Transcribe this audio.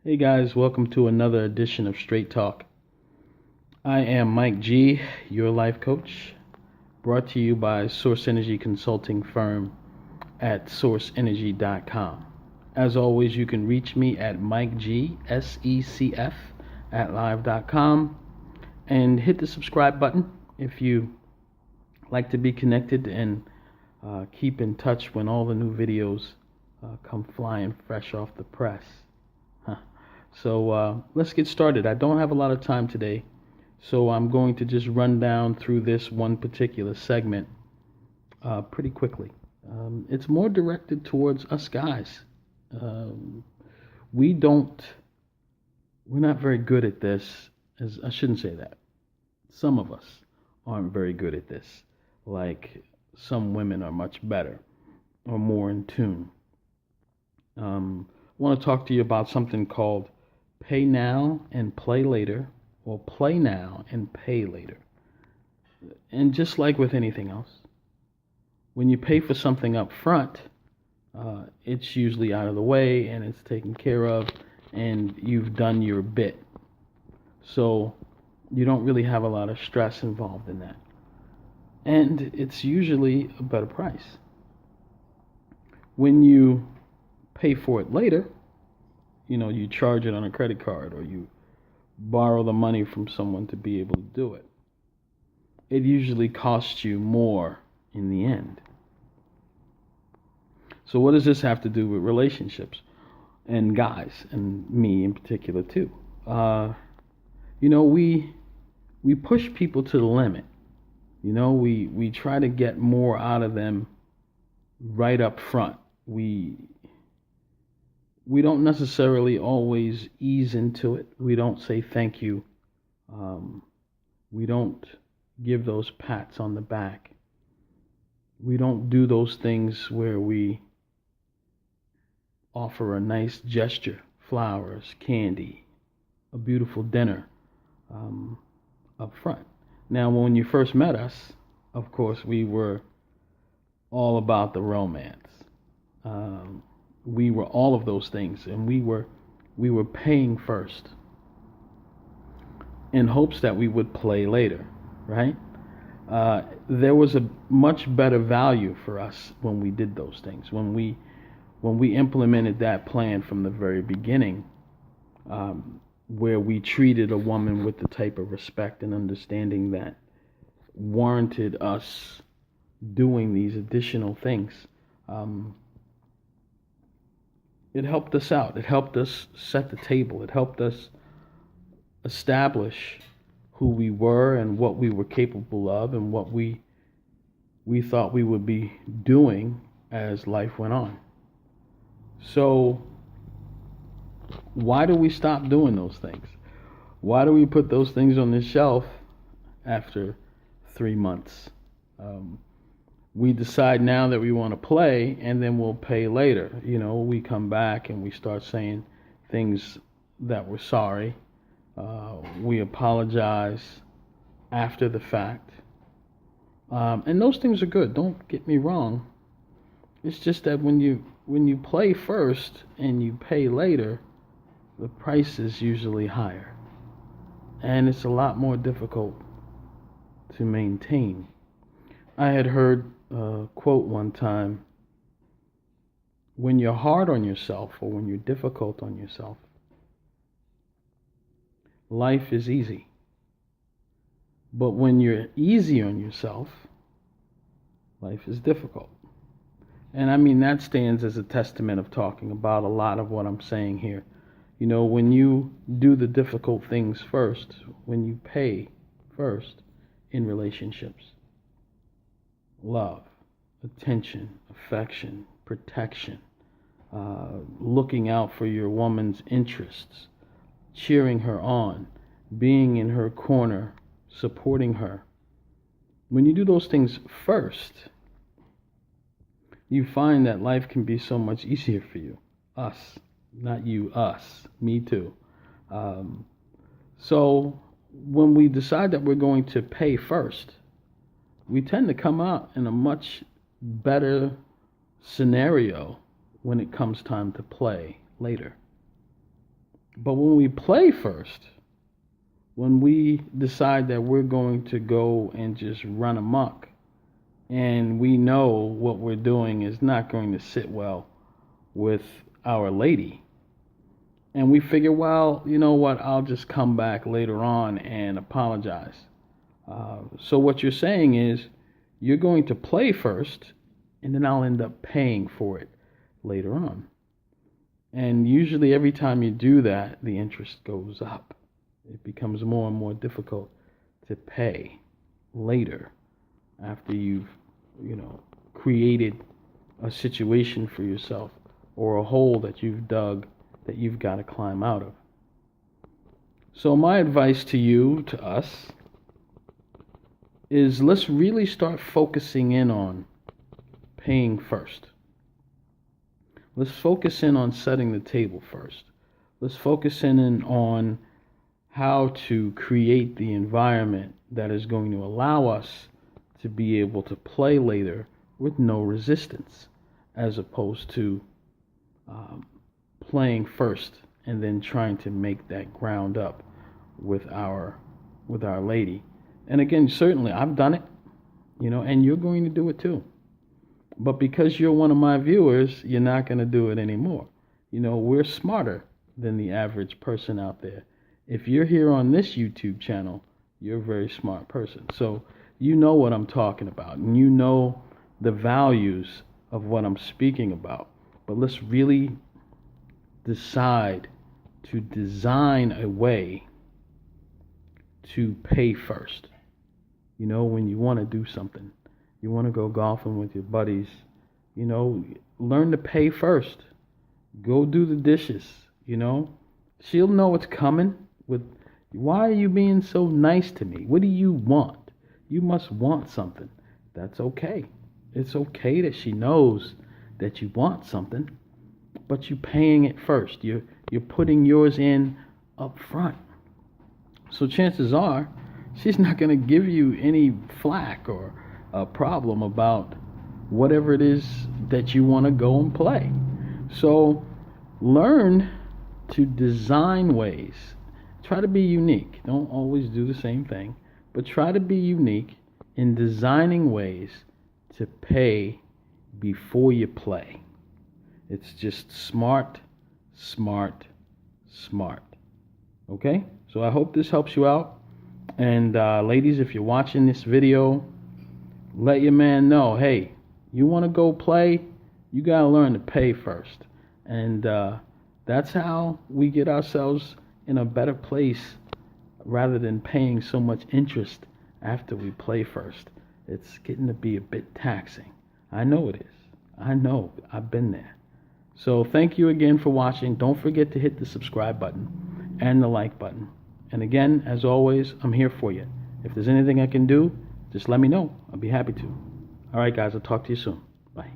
Hey guys, welcome to another edition of Straight Talk. I am Mike G, your life coach, brought to you by Source Energy Consulting Firm at sourceenergy.com. As always, you can reach me at Mike G, SECF, at live.com and hit the subscribe button if you like to be connected and keep in touch when all the new videos come flying fresh off the press. So let's get started. I don't have a lot of time today, so I'm going to just run down through this one particular segment pretty quickly. It's more directed towards us guys. We're not very good at this. I shouldn't say that. Some of us aren't very good at this. Like some women are much better or more in tune. I want to talk to you about something called pay now and play later, or play now and pay later. And just like with anything else, when you pay for something up front, it's usually out of the way and it's taken care of and you've done your bit. So you don't really have a lot of stress involved in that. And it's usually a better price. When you pay for it later, you charge it on a credit card or you borrow the money from someone to be able to do it. It usually costs you more in the end. So what does this have to do with relationships and guys, and me in particular too? We push people to the limit. We try to get more out of them right up front. We don't necessarily always ease into it. We don't say thank you. We don't give those pats on the back. We don't do those things where we offer a nice gesture, flowers, candy, a beautiful dinner up front. Now, when you first met us, of course, we were all about the romance. We were all of those things, and we were paying first in hopes that we would play later, right? There was a much better value for us when we did those things. When we implemented that plan from the very beginning, where we treated a woman with the type of respect and understanding that warranted us doing these additional things. It helped us out. It helped us set the table. It helped us establish who we were and what we were capable of and what we thought we would be doing as life went on. So why do we stop doing those things? Why do we put those things on the shelf after 3 months? We decide now that we want to play, and then we'll pay later. We come back and we start saying things that we're sorry. We apologize after the fact. And those things are good. Don't get me wrong. It's just that when you play first and you pay later, the price is usually higher. And it's a lot more difficult to maintain. I had heard a quote one time: when you're hard on yourself or when you're difficult on yourself, life is easy. But when you're easy on yourself, life is difficult. And I mean, that stands as a testament of talking about a lot of what I'm saying here. When you do the difficult things first, when you pay first in relationships, love, attention, affection, protection, looking out for your woman's interests, cheering her on, being in her corner, supporting her. When you do those things first, you find that life can be so much easier for you. Us, not you, us, me too. So when we decide that we're going to pay first, we tend to come out in a much better scenario when it comes time to play later. But when we play first, when we decide that we're going to go and just run amok, and we know what we're doing is not going to sit well with our lady, and we figure, well, you know what, I'll just come back later on and apologize. So what you're saying is you're going to play first, and then I'll end up paying for it later on. And usually every time you do that, the interest goes up. It becomes more and more difficult to pay later after you've, created a situation for yourself or a hole that you've dug that you've got to climb out of. So my advice to you, to us, is let's really start focusing in on paying first. Let's focus in on setting the table first. Let's focus in on how to create the environment that is going to allow us to be able to play later with no resistance, as opposed to playing first and then trying to make that ground up with our lady. And again, certainly I've done it, and you're going to do it too. But because you're one of my viewers, you're not going to do it anymore. We're smarter than the average person out there. If you're here on this YouTube channel, you're a very smart person. So you know what I'm talking about, and you know the values of what I'm speaking about. But let's really decide to design a way to pay first. When you want to do something, you want to go golfing with your buddies, learn to pay first. Go do the dishes, She'll know what's coming. Why are you being so nice to me? What do you want? You must want something. That's okay. It's okay that she knows that you want something, but you're paying it first. You're putting yours in up front. So chances are she's not going to give you any flack or a problem about whatever it is that you want to go and play. So learn to design ways. Try to be unique. Don't always do the same thing, but try to be unique in designing ways to pay before you play. It's just smart. Okay? So I hope this helps you out. And ladies, if you're watching this video, let your man know, hey, you want to go play, you got to learn to pay first. And that's how we get ourselves in a better place rather than paying so much interest after we play first. It's getting to be a bit taxing. I know it is. I know. I've been there. So thank you again for watching. Don't forget to hit the subscribe button and the like button. And again, as always, I'm here for you. If there's anything I can do, just let me know. I'll be happy to. All right, guys, I'll talk to you soon. Bye.